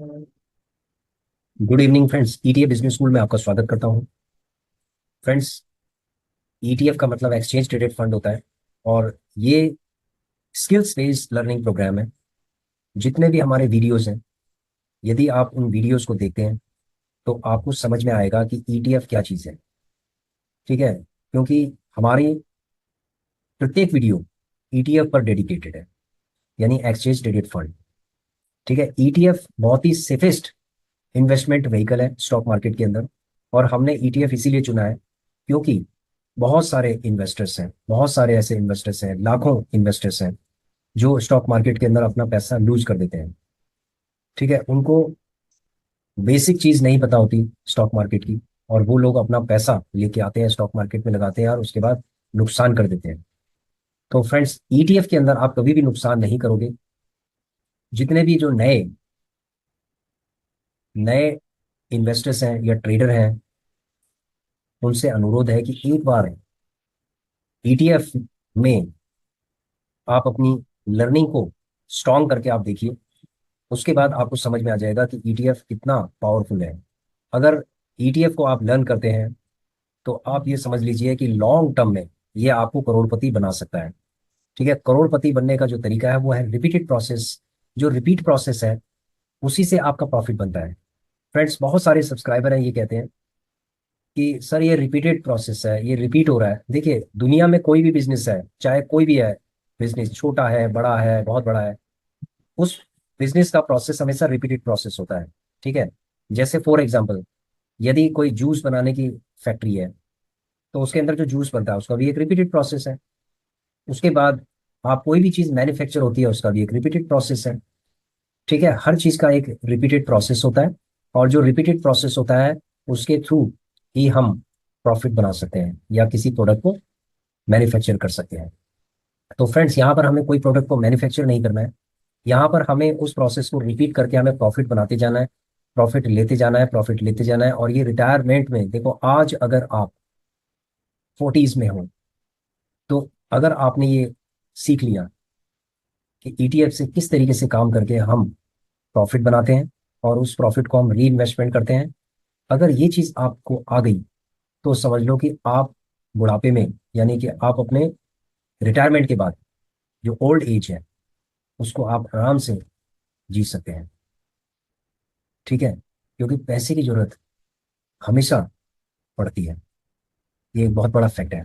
Good evening friends, ETF business school में आपका स्वागत करता हूं। फ्रेंड्स, ईटीएफ का मतलब एक्सचेंज ट्रेडेड फंड होता है और ये स्किल्स बेस्ड लर्निंग प्रोग्राम है। जितने भी हमारे वीडियोस हैं, यदि आप उन वीडियोस को देखते हैं तो आपको समझ में आएगा कि ईटीएफ क्या चीज़ है। ठीक है, क्योंकि हमारी प्रत्येक वीडियो ईटीएफ पर डेडिकेटेड है, यानी एक्सचेंज ट्रेडेड फंड। ठीक है, ईटीएफ बहुत ही सेफेस्ट इन्वेस्टमेंट व्हीकल है स्टॉक मार्केट के अंदर। और हमने ईटीएफ इसीलिए चुना है क्योंकि बहुत सारे इन्वेस्टर्स हैं, बहुत सारे ऐसे इन्वेस्टर्स हैं, लाखों इन्वेस्टर्स हैं जो स्टॉक मार्केट के अंदर अपना पैसा लूज कर देते हैं। ठीक है, उनको बेसिक चीज नहीं पता होती स्टॉक मार्केट की, और वो लोग अपना पैसा लेके आते हैं स्टॉक मार्केट में लगाते हैं और उसके बाद नुकसान कर देते हैं। तो फ्रेंड्स, ईटीएफ के अंदर आप कभी भी नुकसान नहीं करोगे। जितने भी जो नए नए इन्वेस्टर्स हैं या ट्रेडर हैं, उनसे अनुरोध है कि एक बार ईटीएफ में आप अपनी लर्निंग को स्ट्रॉन्ग करके आप देखिए। उसके बाद आपको समझ में आ जाएगा कि ईटीएफ कितना पावरफुल है। अगर ईटीएफ को आप लर्न करते हैं तो आप ये समझ लीजिए कि लॉन्ग टर्म में ये आपको करोड़पति बना सकता है। ठीक है, करोड़पति बनने का जो तरीका है वो है रिपीटेड प्रोसेस। जो रिपीट प्रोसेस है उसी से आपका प्रॉफिट बनता है। फ्रेंड्स, बहुत सारे सब्सक्राइबर हैं, ये कहते हैं कि सर ये रिपीटेड प्रोसेस है, ये रिपीट हो रहा है। देखिए, दुनिया में कोई भी बिजनेस है, चाहे कोई भी है, बिजनेस छोटा है, बड़ा है, बहुत बड़ा है, उस बिजनेस का प्रोसेस हमेशा रिपीटेड प्रोसेस होता है। ठीक है, जैसे फॉर एग्जांपल, यदि कोई जूस बनाने की फैक्ट्री है तो उसके अंदर जो जूस बनता है उसका भी एक रिपीटेड प्रोसेस है। उसके बाद आप कोई भी चीज मैन्युफैक्चर होती है उसका भी एक रिपीटेड प्रोसेस है। ठीक है, हर चीज का एक रिपीटेड प्रोसेस होता है, और जो रिपीटेड प्रोसेस होता है उसके थ्रू ही हम प्रॉफिट बना सकते हैं या किसी प्रोडक्ट को मैन्युफैक्चर कर सकते हैं। तो फ्रेंड्स, यहाँ पर हमें कोई प्रोडक्ट को मैन्युफैक्चर नहीं करना है। यहाँ पर हमें उस प्रोसेस को रिपीट करके हमें प्रॉफिट बनाते जाना है, प्रॉफिट लेते जाना है, प्रॉफिट लेते जाना है। और ये रिटायरमेंट में देखो, आज अगर आप फोर्टीज में हो तो अगर आपने ये सीख लिया कि ईटीएफ से किस तरीके से काम करके हम प्रॉफिट बनाते हैं और उस प्रॉफिट को हम री इन्वेस्टमेंट करते हैं, अगर ये चीज आपको आ गई तो समझ लो कि आप बुढ़ापे में, यानी कि आप अपने रिटायरमेंट के बाद जो ओल्ड एज है उसको आप आराम से जी सकते हैं। ठीक है, क्योंकि पैसे की जरूरत हमेशा पड़ती है, ये एक बहुत बड़ा फैक्ट है।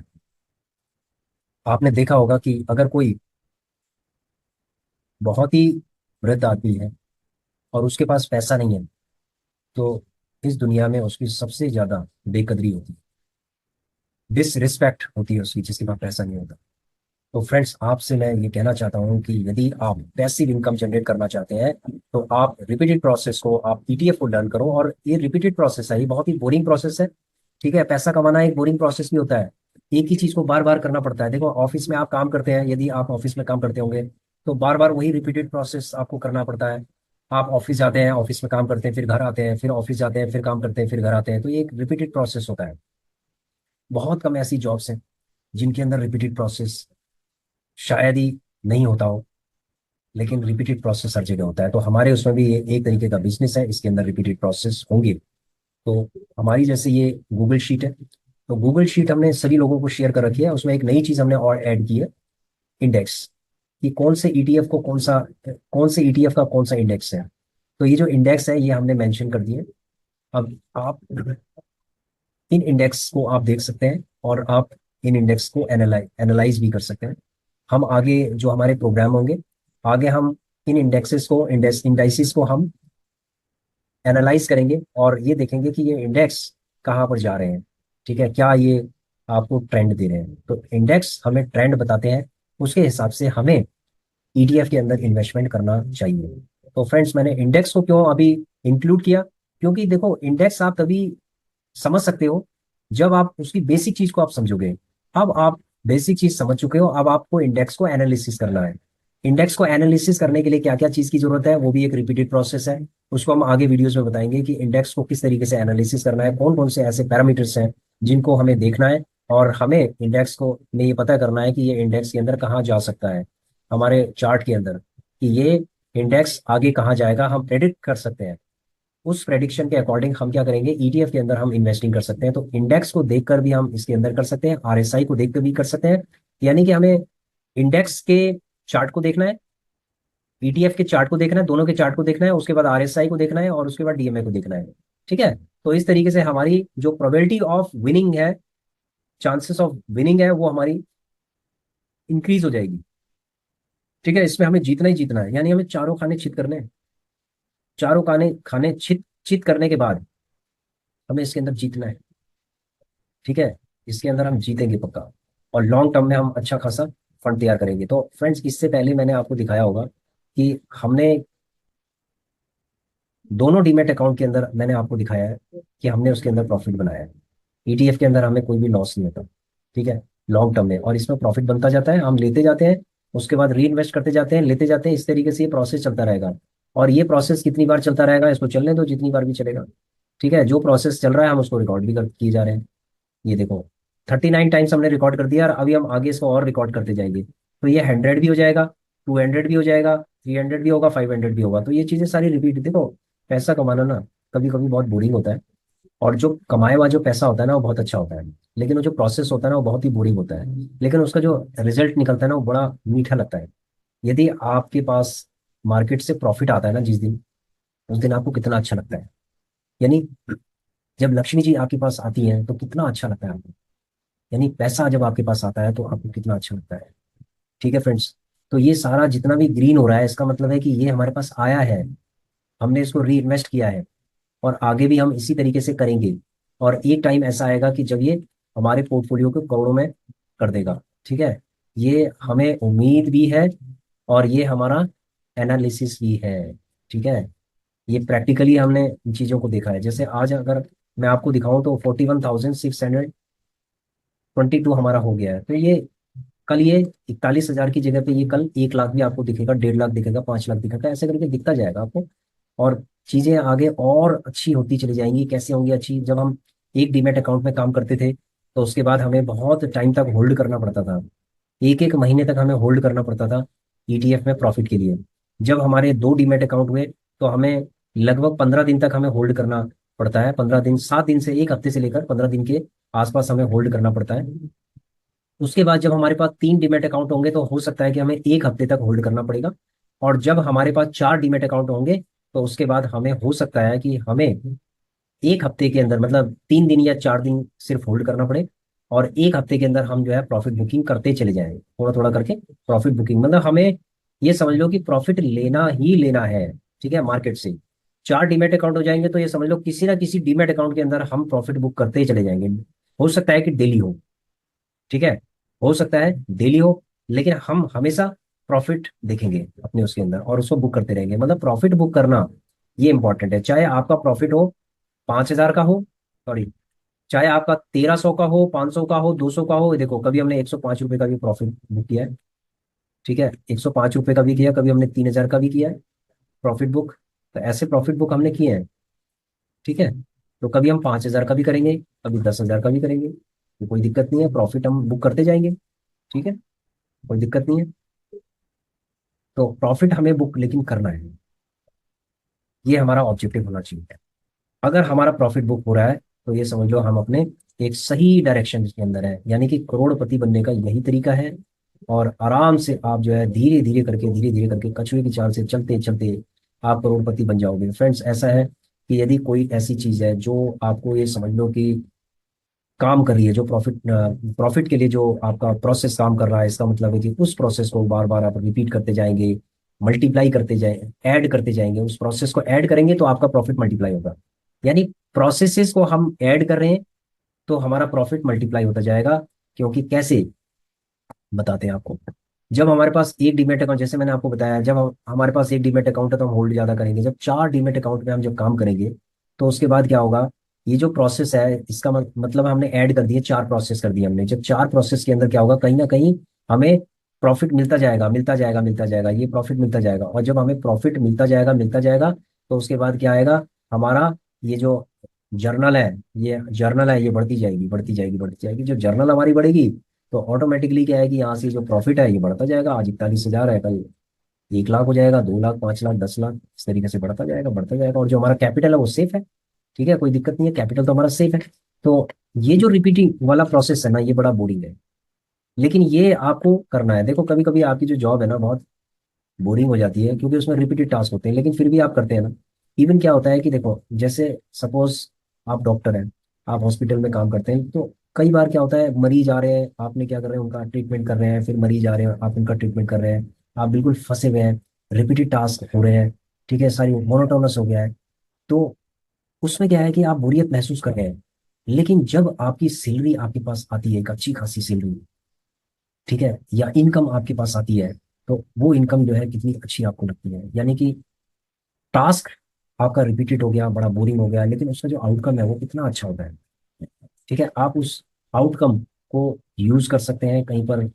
आपने देखा होगा कि अगर कोई बहुत ही वृद्ध आदमी है और उसके पास पैसा नहीं है तो इस दुनिया में उसकी सबसे ज्यादा बेकदरी होती है, डिसरिस्पेक्ट होती है उसकी, जिसके पास पैसा नहीं होता। तो फ्रेंड्स, आपसे मैं ये कहना चाहता हूँ कि यदि आप पैसिव इनकम जनरेट करना चाहते हैं तो आप रिपीटेड प्रोसेस को, आप ईटीएफ को लर्न करो। और ये रिपीटेड प्रोसेस है, ये बहुत ही बोरिंग प्रोसेस है। ठीक है, पैसा कमाना एक बोरिंग प्रोसेस भी होता है, एक ही चीज को बार बार करना पड़ता है। देखो, ऑफिस में आप काम करते हैं, यदि आप ऑफिस में काम करते होंगे तो बार बार वही रिपीटेड प्रोसेस आपको करना पड़ता है। आप ऑफिस जाते हैं, ऑफिस में काम करते हैं, फिर घर आते हैं, फिर ऑफिस जाते हैं, फिर काम करते हैं, फिर घर आते हैं, तो ये एक रिपीटेड प्रोसेस होता है। बहुत कम ऐसी जॉब्स हैं जिनके अंदर रिपीटेड प्रोसेस शायद ही नहीं होता हो, लेकिन रिपीटेड प्रोसेस हर जगह होता है। तो हमारे उसमें भी ये एक तरीके का बिजनेस है, इसके अंदर रिपीटेड प्रोसेस होंगे। तो हमारी जैसे ये गूगल शीट है, तो गूगल शीट हमने सभी लोगों को शेयर कर रखी है। उसमें एक नई चीज हमने और ऐड की है, इंडेक्स, कि कौन से ईटीएफ को कौन से ईटीएफ का कौन सा इंडेक्स है। तो ये जो इंडेक्स है ये हमने मेंशन कर दिए। अब आप इन इंडेक्स को आप देख सकते हैं और आप इन इंडेक्स को एनालाइज भी कर सकते हैं। हम आगे जो हमारे प्रोग्राम होंगे, आगे हम इन इंडेक्सेस को, इंडाइसिस को हम एनालाइज करेंगे और ये देखेंगे कि ये इंडेक्स कहाँ पर जा रहे हैं। ठीक है, क्या ये आपको ट्रेंड दे रहे हैं। तो इंडेक्स हमें ट्रेंड बताते हैं, उसके हिसाब से हमें ईटीएफ के अंदर इन्वेस्टमेंट करना चाहिए। तो फ्रेंड्स, मैंने इंडेक्स को क्यों अभी इंक्लूड किया, क्योंकि देखो, इंडेक्स आप तभी समझ सकते हो जब आप उसकी बेसिक चीज को आप समझोगे। अब आप बेसिक चीज समझ चुके हो, अब आपको इंडेक्स को एनालिसिस करना है। इंडेक्स को एनालिसिस करने के लिए क्या क्या चीज की जरूरत है, वो भी एक रिपीटेड प्रोसेस है। उसको हम आगे वीडियोस में बताएंगे कि इंडेक्स को किस तरीके से एनालिसिस करना है, कौन कौन से ऐसे पैरामीटर्स हैं जिनको हमें देखना है, और हमें इंडेक्स को में ये पता करना है कि ये इंडेक्स के अंदर कहाँ जा सकता है, हमारे चार्ट के अंदर, कि ये इंडेक्स आगे कहाँ जाएगा हम प्रेडिक्ट कर सकते हैं। उस प्रेडिक्शन के अकॉर्डिंग हम क्या करेंगे, ईटीएफ के अंदर हम इन्वेस्टिंग कर सकते हैं। तो इंडेक्स को देखकर भी हम इसके अंदर कर सकते हैं, आरएसआई को देखकर भी कर सकते हैं। यानी कि हमें इंडेक्स के चार्ट को देखना है, ईटीएफ के चार्ट को देखना है, दोनों के चार्ट को देखना है, उसके बाद आरएसआई को देखना है और उसके बाद डीएमए को देखना है। ठीक है। तो इस तरीके से हमारी जो प्रोबेबिलिटी ऑफ विनिंग है, चांसेस ऑफ विनिंग है, वो हमारी इंक्रीज हो जाएगी। ठीक है। इसमें हमें जीतना ही जीतना है, यानी हमें चारों खाने चित करने हैं। चारों खाने खाने चित चित करने के बाद हमें इसके अंदर जीतना है। ठीक है। इसके अंदर हम जीतेंगे पक्का, और लॉन्ग टर्म में हम अच्छा खासा फंड तैयार करेंगे। तो फ्रेंड्स, इससे पहले मैंने आपको दिखाया होगा कि हमने दोनों डीमेट अकाउंट के अंदर मैंने आपको दिखाया है कि हमने उसके अंदर प्रॉफिट बनाया है। ईटीएफ के अंदर हमें कोई भी लॉस नहीं होता। ठीक है। लॉन्ग टर्म में, और इसमें प्रॉफिट बनता जाता है, हम लेते जाते हैं, उसके बाद री इन्वेस्ट करते जाते हैं, लेते जाते हैं। इस तरीके से ये प्रोसेस चलता रहेगा। और ये प्रोसेस कितनी बार चलता रहेगा, इसको चलने दो, जितनी बार भी चलेगा। ठीक है। जो प्रोसेस चल रहा है हम उसको रिकॉर्ड भी कर किए जा रहे हैं। ये देखो, 39 टाइम्स हमने रिकॉर्ड कर दिया, और अभी हम आगे इसको और रिकॉर्ड करते जाएंगे। तो ये 100 भी हो जाएगा, 200 भी हो जाएगा, 300 भी होगा, 500 भी होगा। तो ये चीजें सारी रिपीट। देखो, पैसा कमाना ना कभी कभी बहुत बोरिंग होता है, और जो कमाए हुआ जो पैसा होता है ना वो बहुत अच्छा होता है। लेकिन वो जो प्रोसेस होता है ना वो बहुत ही बोरिंग होता है। लेकिन उसका जो रिजल्ट निकलता है ना वो बड़ा मीठा लगता है। यदि आपके पास मार्केट से प्रॉफिट आता है ना जिस दिन, उस दिन आपको कितना अच्छा लगता है। यानी जब लक्ष्मी जी आपके पास आती है तो कितना अच्छा लगता है आपको। यानी पैसा जब आपके पास आता है तो आपको कितना अच्छा लगता है। ठीक है फ्रेंड्स। तो ये सारा जितना भी ग्रीन हो रहा है, इसका मतलब है कि ये हमारे पास आया है, हमने इसको री इन्वेस्ट किया है, और आगे भी हम इसी तरीके से करेंगे। और एक टाइम ऐसा आएगा कि जब ये हमारे पोर्टफोलियो को करोड़ों में कर देगा। ठीक है। ये हमें उम्मीद भी है, और ये हमारा एनालिसिस भी है। ठीक है। ये प्रैक्टिकली हमने इन चीज़ों को देखा है। जैसे आज अगर मैं आपको दिखाऊं तो 41,622 हमारा हो गया है। तो ये कल ये 41,000 की जगह पे ये कल 1 लाख भी आपको दिखेगा, 1.5 लाख दिखेगा, 5 लाख दिखेगा, ऐसे करके दिखता जाएगा आपको। और चीजें आगे और अच्छी होती चली जाएंगी। कैसे होंगी अच्छी, जब हम एक डीमेट अकाउंट में काम करते थे तो उसके बाद हमें बहुत टाइम तक होल्ड करना पड़ता था। एक एक महीने तक हमें होल्ड करना पड़ता था ईटीएफ में प्रॉफिट के लिए। जब हमारे दो डीमेट अकाउंट हुए तो हमें लगभग 15 दिन तक हमें होल्ड करना पड़ता है। 15 दिन, 7 दिन से, एक हफ्ते से लेकर 15 दिन के आसपास हमें होल्ड करना पड़ता है। उसके बाद जब हमारे पास 3 डीमेट अकाउंट होंगे तो हो सकता है कि हमें एक हफ्ते तक होल्ड करना पड़ेगा। और जब हमारे पास 4 डीमेट अकाउंट होंगे तो उसके बाद हमें हो सकता है कि हमें एक हफ्ते के अंदर, मतलब 3 दिन या 4 दिन सिर्फ होल्ड करना पड़े। और एक हफ्ते के अंदर हम जो है प्रॉफिट बुकिंग करते चले जाएंगे, थोड़ा थोड़ा करके प्रॉफिट बुकिंग। मतलब हमें ये समझ लो कि प्रॉफिट लेना ही लेना है। ठीक है। मार्केट से 4 डीमेट अकाउंट हो जाएंगे तो ये समझ लो किसी ना किसी डीमेट अकाउंट के अंदर हम प्रॉफिट बुक करते ही चले जाएंगे। हो सकता है कि डेली हो। ठीक है। हो सकता है डेली हो, लेकिन हम हमेशा प्रॉफिट देखेंगे अपने उसके अंदर और उसको बुक करते रहेंगे। मतलब प्रॉफिट बुक करना ये इंपॉर्टेंट है। चाहे आपका प्रॉफिट हो 5,000 का हो, सॉरी, चाहे आपका 1,300 का हो, 500 का हो, 200 का हो। देखो, कभी हमने 105 रुपये का भी प्रॉफिट बुक किया है। ठीक है। 105 रुपये का भी किया, कभी हमने 3,000 का भी किया है प्रॉफिट बुक। तो ऐसे प्रॉफिट बुक हमने किए हैं। ठीक है। तो कभी हम 5,000 का भी करेंगे, कभी 10,000 का भी करेंगे, तो कोई दिक्कत नहीं है, प्रॉफिट हम बुक करते जाएंगे। ठीक है। कोई दिक्कत नहीं है। तो प्रॉफिट हमें बुक लेकिन करना है, ये हमारा ऑब्जेक्टिव होना चाहिए। अगर हमारा प्रॉफिट बुक हो रहा है तो ये समझ लो हम अपने एक सही डायरेक्शन के अंदर है, यानी कि करोड़पति बनने का यही तरीका है। और आराम से आप जो है धीरे धीरे करके कछुए की चाल से चलते चलते आप करोड़पति बन जाओगे। फ्रेंड्स, ऐसा है कि यदि कोई ऐसी चीज है जो आपको ये समझ लो कि काम कर रही है, जो प्रॉफिट के लिए जो आपका प्रोसेस काम कर रहा है, इसका मतलब है कि उस प्रोसेस को बार बार आप रिपीट करते जाएंगे, मल्टीप्लाई करते जाए, ऐड करते जाएंगे। उस प्रोसेस को ऐड करेंगे तो आपका प्रॉफिट मल्टीप्लाई होगा। यानी प्रोसेसेस को हम ऐड कर रहे हैं तो हमारा प्रॉफिट मल्टीप्लाई होता जाएगा। क्योंकि कैसे, बताते हैं आपको। जब हमारे पास एक डीमेट अकाउंट, जैसे मैंने आपको बताया, जब हमारे पास एक डीमेट अकाउंट है तो हम होल्ड ज्यादा करेंगे। जब 4 डीमेट अकाउंट में हम जब काम करेंगे तो उसके बाद क्या होगा, ये जो प्रोसेस है इसका मतलब हमने ऐड कर दिए, 4 प्रोसेस कर दिए हमने। जब 4 प्रोसेस के अंदर क्या होगा, कहीं ना कहीं हमें प्रॉफिट मिलता जाएगा, मिलता जाएगा, मिलता जाएगा, ये प्रॉफिट मिलता जाएगा। और जब हमें प्रॉफिट मिलता जाएगा, मिलता जाएगा, तो उसके बाद क्या आएगा, हमारा ये जो जर्नल है, ये बढ़ती जाएगी, बढ़ती जाएगी, बढ़ती जाएगी। जो जर्नल हमारी बढ़ेगी तो ऑटोमेटिकली क्या है कि यहाँ से जो प्रॉफिट है ये बढ़ता जाएगा। आज 41,000 है, कल 1 लाख हो जाएगा, 2 लाख, 5 लाख, 10 लाख, इस तरीके से बढ़ता जाएगा, बढ़ता जाएगा। और जो हमारा कैपिटल है वो सेफ है। ठीक है, कोई दिक्कत नहीं है, कैपिटल तो हमारा सेफ है। तो ये जो रिपीटिंग वाला प्रोसेस है ना, ये बड़ा बोरिंग है। लेकिन ये आपको करना है। देखो कभी कभी आपकी जो जॉब है ना बहुत बोरिंग हो जाती है, क्योंकि उसमें रिपीटेड टास्क होते हैं, लेकिन फिर भी आप करते हैं ना। इवन क्या होता है कि देखो, जैसे सपोज आप डॉक्टर हैं, आप हॉस्पिटल में काम करते हैं, तो कई बार क्या होता है, मरीज आ रहे हैं, आपने क्या कर रहे हैं, उनका ट्रीटमेंट कर रहे हैं, फिर मरीज आ रहे हैं, आप उनका ट्रीटमेंट कर रहे हैं, आप बिल्कुल फंसे हुए हैं, रिपीटेड टास्क हो रहे हैं, ठीक है, सारी मोनोटोनस हो गया है। तो उसमें क्या है कि आप बोरियत महसूस कर रहे हैं। लेकिन जब आपकी सैलरी आपके पास आती है, एक अच्छी खासी सैलरी, ठीक है, या इनकम आपके पास आती है, तो वो इनकम जो है कितनी अच्छी आपको लगती है। यानी कि टास्क आपका रिपीटेड हो गया, बड़ा बोरिंग हो गया, लेकिन उसका जो आउटकम है वो कितना अच्छा होता है। ठीक है, आप उस आउटकम को यूज कर सकते हैं कहीं पर।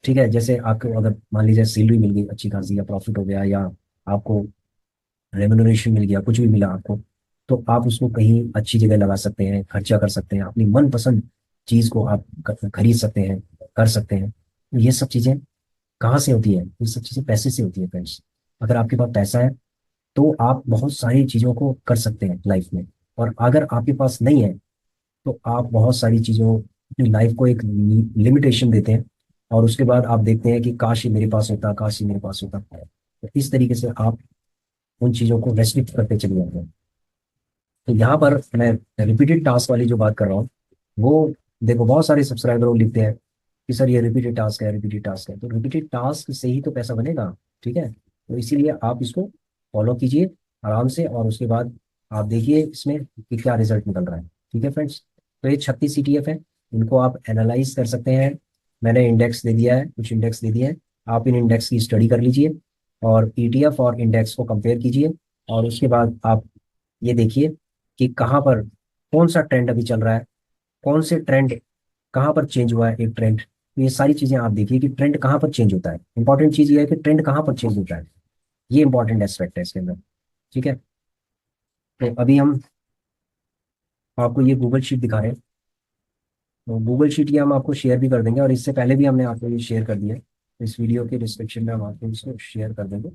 ठीक है, जैसे आपको अगर मान लीजिए सैलरी मिल गई अच्छी खासी, या प्रॉफिट हो गया, या आपको रेमुनरेशन मिल गया, कुछ भी मिला आपको, तो आप उसको कहीं अच्छी जगह लगा सकते हैं, खर्चा कर सकते हैं, अपनी मनपसंद चीज को आप खरीद सकते हैं, कर सकते हैं। तो ये सब चीजें कहाँ से होती है? ये सब चीजें पैसे से होती है फ्रेंड्स। अगर आपके पास पैसा है तो आप बहुत सारी चीजों को कर सकते हैं लाइफ में। और अगर आपके पास नहीं है तो आप बहुत सारी चीजों, अपनी लाइफ को एक लिमिटेशन देते हैं, और उसके बाद आप देखते हैं कि काश ये मेरे पास होता, काश ये मेरे पास होता। तो इस तरीके से आप उन चीजों को रेस्ट्रिक्ट करते चले जाते हैं। तो यहाँ पर मैं रिपीटेड टास्क वाली जो बात कर रहा हूँ, वो देखो बहुत सारे सब्सक्राइबर लोग लिखते हैं कि सर ये रिपीटेड टास्क है, रिपीटेड टास्क है। तो रिपीटेड टास्क से ही तो पैसा बनेगा। ठीक है, तो इसीलिए आप इसको फॉलो कीजिए आराम से, और उसके बाद आप देखिए इसमें कि क्या रिजल्ट निकल रहा है। ठीक है फ्रेंड्स, तो ये 36 ETF है, इनको आप एनालाइज कर सकते हैं। मैंने इंडेक्स दे दिया है, कुछ इंडेक्स दे दिए हैं, आप इन इंडेक्स की स्टडी कर लीजिए, और ETF और इंडेक्स को कंपेयर कीजिए। और उसके बाद आप ये देखिए कि कहाँ पर कौन सा ट्रेंड अभी चल रहा है, कौन से ट्रेंड कहाँ पर चेंज हुआ है, एक ट्रेंड। तो ये सारी चीजें आप देखिए कि ट्रेंड कहाँ पर चेंज होता है। इंपॉर्टेंट चीज ये है कि ट्रेंड कहाँ पर चेंज होता है, ये इंपॉर्टेंट एस्पेक्ट है इसके अंदर। ठीक है, तो अभी हम आपको ये गूगल शीट दिखा रहे हैं। तो गूगल शीट ये हम आपको शेयर भी कर देंगे, और इससे पहले भी हमने आपको ये शेयर कर दिया है। इस वीडियो के डिस्क्रिप्शन में हम आपको इसको शेयर कर देंगे,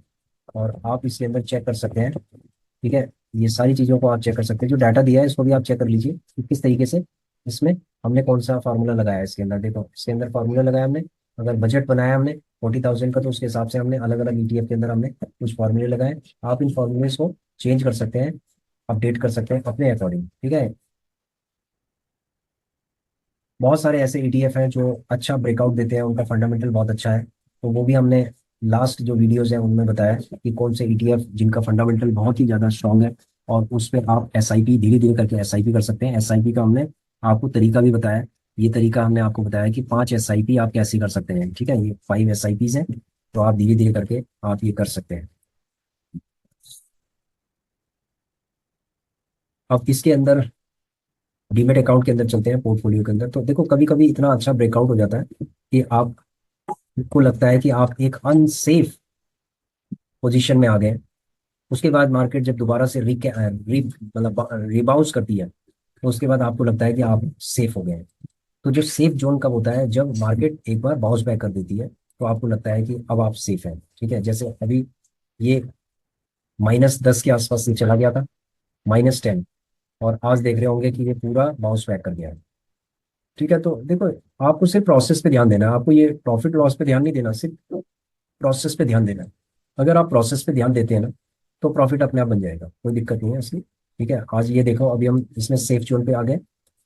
और आप इसके अंदर चेक कर सकते हैं। ठीक है, ये सारी चीज़ों को आप चेक कर सकते हैं, जो डाटा दिया है इसको भी आप चेक कर लीजिए कि किस तरीके से इसमें हमने कौन सा फार्मूला लगाया है इसके अंदर। देखो इसके अंदर फार्मूला लगाया हमने, अगर बजट बनाया हमने 40,000 का, तो उसके हिसाब से हमने अलग अलग ETF के अंदर हमने कुछ फार्मूले लगाए। आप इन फार्मूलेस को चेंज कर सकते हैं, अपडेट कर सकते हैं अपने अकॉर्डिंग। ठीक है, बहुत सारे ऐसे ETF हैं जो अच्छा ब्रेकआउट देते हैं, उनका फंडामेंटल बहुत अच्छा है, तो वो भी हमने लास्ट जो वीडियोस हैं उनमें बताया कि कौन से ETF जिनका फंडामेंटल बहुत ही ज़्यादा स्ट्रांग है। और उस पर आप SIP धीरे धीरे करके SIP कर सकते हैं। SIP का हमने आपको तरीका भी बताया। ये तरीका हमने आपको बताया कि 5 SIP आप कैसे कर सकते हैं। ठीक है, ये 5 SIPs हैं, तो आप धीरे धीरे करके आप ये कर सकते हैं। अब इसके अंदर डीमेट अकाउंट के अंदर चलते हैं, पोर्टफोलियो के अंदर। तो देखो कभी कभी इतना अच्छा ब्रेकआउट हो जाता है कि आपको लगता है कि आप एक अनसेफ पोजीशन में आ गए। उसके बाद मार्केट जब दोबारा से मतलब रिबाउंस करती है, तो उसके बाद आपको लगता है कि आप सेफ हो गए हैं। तो जो सेफ जोन कब होता है? जब मार्केट एक बार बाउंस बैक कर देती है, तो आपको लगता है कि अब आप सेफ हैं। ठीक है, जैसे अभी ये -10 के आसपास से चला गया था, -10, और आज देख रहे होंगे कि ये पूरा बाउंस बैक कर गया है। ठीक है, तो देखो आपको सिर्फ प्रोसेस पे ध्यान देना है, आपको ये प्रॉफिट लॉस पे ध्यान नहीं देना, सिर्फ प्रोसेस पे ध्यान देना है। अगर आप प्रोसेस पे ध्यान देते हैं ना, तो प्रॉफिट अपने आप बन जाएगा, कोई दिक्कत नहीं है इसकी। ठीक है, आज ये देखो अभी हम इसमें सेफ जोन पे आ गए,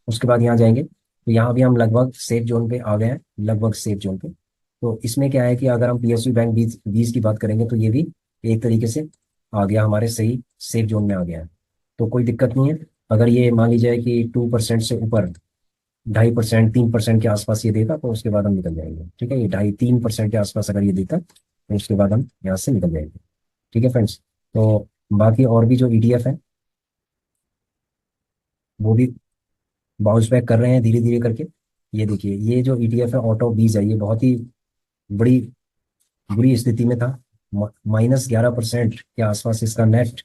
उसके बाद यहाँ जाएंगे, तो यहाँ भी हम लगभग सेफ जोन पे आ गए हैं, लगभग सेफ जोन पे। तो इसमें क्या है कि अगर हम PSU बैंक 20 की बात करेंगे, तो ये भी एक तरीके से आ गया हमारे सही सेफ जोन में आ गया है। तो कोई दिक्कत नहीं है। अगर ये मान लीजिए कि 2% से ऊपर, 2.5%, 3% के आसपास ये देता, तो उसके बाद हम निकल जाएंगे। ठीक है, ये 2.5-3% के आसपास अगर ये देता, तो उसके बाद हम यहाँ से निकल जाएंगे। ठीक है फ्रेंड्स, तो बाकी और भी जो ETF है वो भी बाउंस बैक कर रहे हैं धीरे धीरे करके। ये देखिए ये जो ETF है ऑटो बीज है, ये बहुत ही बड़ी बुरी स्थिति में था। -11% के आसपास इसका नेट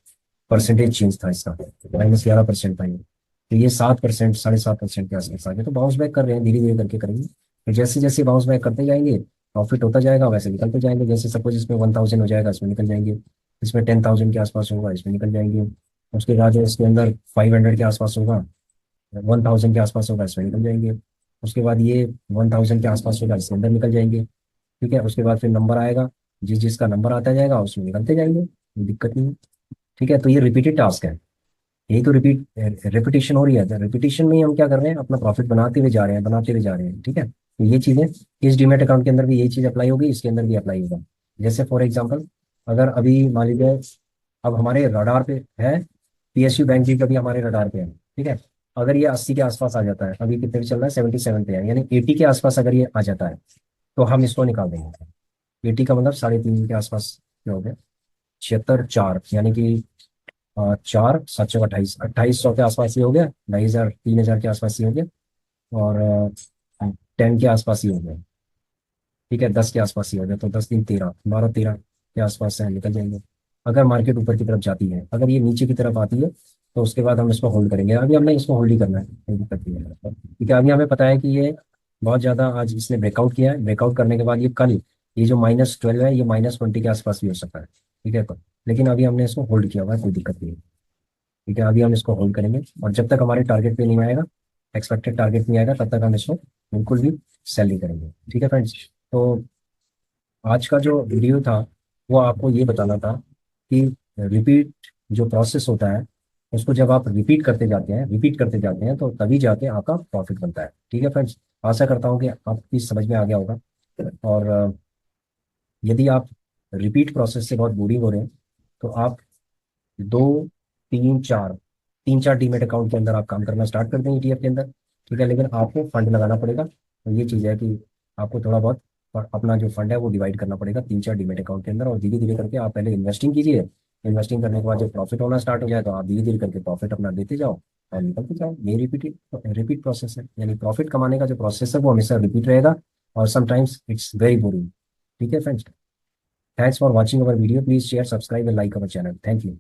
परसेंटेज चेंज था, इसका -11% था ये। तो ये 7%, 7.5% के आसपास आ गया। तो बाउंस बैक कर रहे हैं, धीरे धीरे करके करेंगे। तो जैसे जैसे बाउंस बैक करते जाएंगे, प्रॉफिट होता जाएगा वैसे निकलते जाएंगे। जैसे सपोज इसमें 1000 हो जाएगा, इसमें निकल जाएंगे। इसमें 10,000 के आसपास होगा, इसमें निकल जाएंगे। उसके बाद इसके अंदर 500 के आसपास होगा, 1000 के आसपास होगा, इसमें निकल जाएंगे। उसके बाद ये 1000 के आसपास होगा, इसके अंदर निकल जाएंगे। ठीक है, उसके बाद फिर नंबर आएगा, जिस जिसका नंबर आता जाएगा उसमें निकलते जाएंगे, कोई दिक्कत नहीं है। ठीक है, तो ये रिपीटेड टास्क है। यही तो रिपीटेशन हो रही है। रिपीटेशन में ही हम क्या कर रहे हैं, अपना प्रॉफिट बनाते हुए जा रहे हैं, बनाते हुए जा रहे हैं। ठीक है, तो ये चीजें इस डीमेट अकाउंट के अंदर भी यही चीज अप्लाई होगी, इसके अंदर भी अप्लाई होगा। जैसे फॉर एग्जांपल, अगर अभी मान लीजिए अब हमारे रडार पे है, पीएसयू बैंक भी कभी हमारे रडार पे है। ठीक है, अगर ये 80 के आसपास आ जाता है, अभी कितने पे चल रहा है, 77 पे है, यानी 80 के आसपास अगर ये आ जाता है तो हम इसको निकाल देंगे। 80 का मतलब 3.5 के आसपास क्या हो गया, 76 4, यानी कि 4 7 चौक 28, 2800 के आसपास ही हो गया, 2,000 3,000 के आसपास ही हो गया। और 10 के आसपास ही हो गया। ठीक है, 10 के आसपास ही हो गया, तो 10 3 13, 12 13 के आसपास से निकल जाएंगे। अगर मार्केट ऊपर की तरफ जाती है, अगर ये नीचे की तरफ आती है, तो उसके बाद हम इसको होल्ड करेंगे। अभी हमने इसको होल्ड ही करना है, कोई दिक्कत नहीं है। क्योंकि अभी हमें पता है कि ये बहुत ज़्यादा आज इसने ब्रेकआउट किया है। ब्रेकआउट करने के बाद ये कल, ये जो -12 है, ये -20 के आसपास भी हो सकता है। ठीक है, तो लेकिन अभी हमने इसको होल्ड किया हुआ है, कोई दिक्कत नहीं है। ठीक है, अभी हम इसको होल्ड करेंगे, और जब तक हमारे टारगेट पे नहीं आएगा, एक्सपेक्टेड टारगेट नहीं आएगा, तब तक हम इसको बिल्कुल भी सेल नहीं करेंगे। ठीक है फ्रेंड्स, तो आज का जो वीडियो था वो आपको ये बताना था कि रिपीट जो प्रोसेस होता है, उसको जब आप रिपीट करते जाते हैं तो तभी जाके आपका प्रॉफिट बनता है। ठीक है फ्रेंड्स, आशा करता हूँ कि आपकी समझ में आ गया होगा। और यदि आप रिपीट प्रोसेस से बहुत बोरिंग हो रहे हैं, तो आप 2 3 4 डीमेट अकाउंट के अंदर आप काम करना स्टार्ट कर दें, ईटीएफ के अंदर। ठीक है, लेकिन आपको फंड लगाना पड़ेगा। तो ये चीज़ है कि आपको थोड़ा बहुत अपना जो फंड है वो डिवाइड करना पड़ेगा 3 4 डीमेट अकाउंट के अंदर, और धीरे धीरे करके आप पहले इन्वेस्टिंग कीजिए। इन्वेस्टिंग करने के बाद जब प्रॉफिट होना स्टार्ट हो जाए, तो आप धीरे धीरे करके प्रॉफिट अपना देते जाओ और निकलते जाओ। ये रिपीट प्रोसेस है, यानी प्रॉफिट कमाने का जो प्रोसेस है वो हमेशा रिपीट रहेगा, और समटाइम्स इट्स वेरी बोरिंग। ठीक है friends, thanks for watching our video, please share, subscribe and like our channel. Thank you.